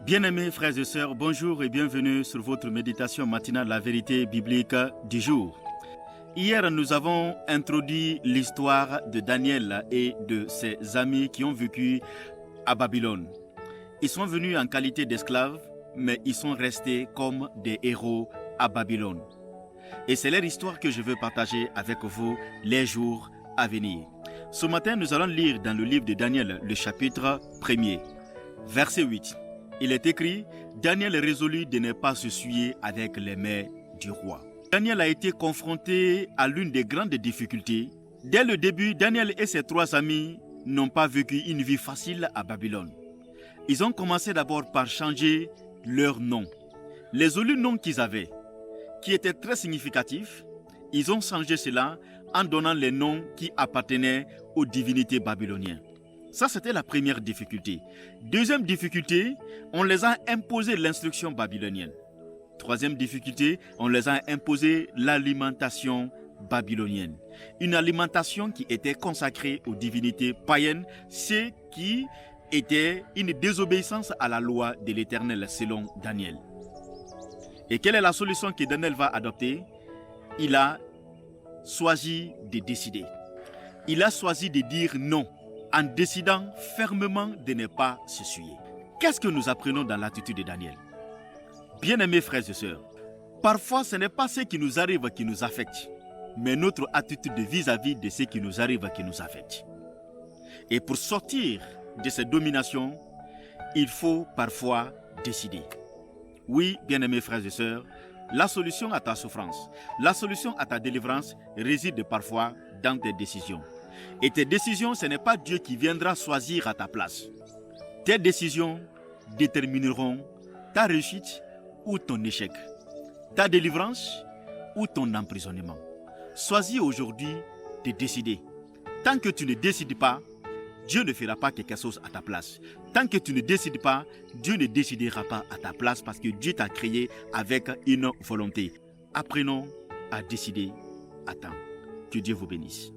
Bien-aimés frères et sœurs, bonjour et bienvenue sur votre méditation matinale La vérité biblique du jour. Hier, nous avons introduit l'histoire de Daniel et de ses amis qui ont vécu à Babylone. Ils sont venus en qualité d'esclaves, mais ils sont restés comme des héros à Babylone. Et c'est leur histoire que je veux partager avec vous les jours à venir. Ce matin, nous allons lire dans le livre de Daniel, le chapitre 1er, verset 8. Il est écrit, Daniel résolut de ne pas se souiller avec les mains du roi. Daniel a été confronté à l'une des grandes difficultés. Dès le début, Daniel et ses trois amis n'ont pas vécu une vie facile à Babylone. Ils ont commencé d'abord par changer leur nom. Les jolis noms qu'ils avaient, qui étaient très significatifs, ils ont changé cela en donnant les noms qui appartenaient aux divinités babyloniennes. Ça, c'était la première difficulté. Deuxième difficulté, on les a imposé l'instruction babylonienne. Troisième difficulté, on les a imposé l'alimentation babylonienne. Une alimentation qui était consacrée aux divinités païennes, ce qui était une désobéissance à la loi de l'Éternel selon Daniel. Et quelle est la solution que Daniel va adopter? Il a choisi de décider. Il a choisi de dire non, en décidant fermement de ne pas se souiller. Qu'est-ce que nous apprenons dans l'attitude de Daniel? Bien-aimés frères et sœurs, parfois ce n'est pas ce qui nous arrive qui nous affecte, mais notre attitude vis-à-vis de ce qui nous arrive qui nous affecte. Et pour sortir de cette domination, il faut parfois décider. Oui, bien-aimés frères et sœurs, la solution à ta souffrance, la solution à ta délivrance réside parfois dans tes décisions. Et tes décisions, ce n'est pas Dieu qui viendra choisir à ta place. Tes décisions détermineront ta réussite ou ton échec, ta délivrance ou ton emprisonnement. Choisis aujourd'hui de décider. Tant que tu ne décides pas, Dieu ne fera pas quelque chose à ta place. Tant que tu ne décides pas, Dieu ne décidera pas à ta place parce que Dieu t'a créé avec une volonté. Apprenons à décider à temps. Que Dieu vous bénisse.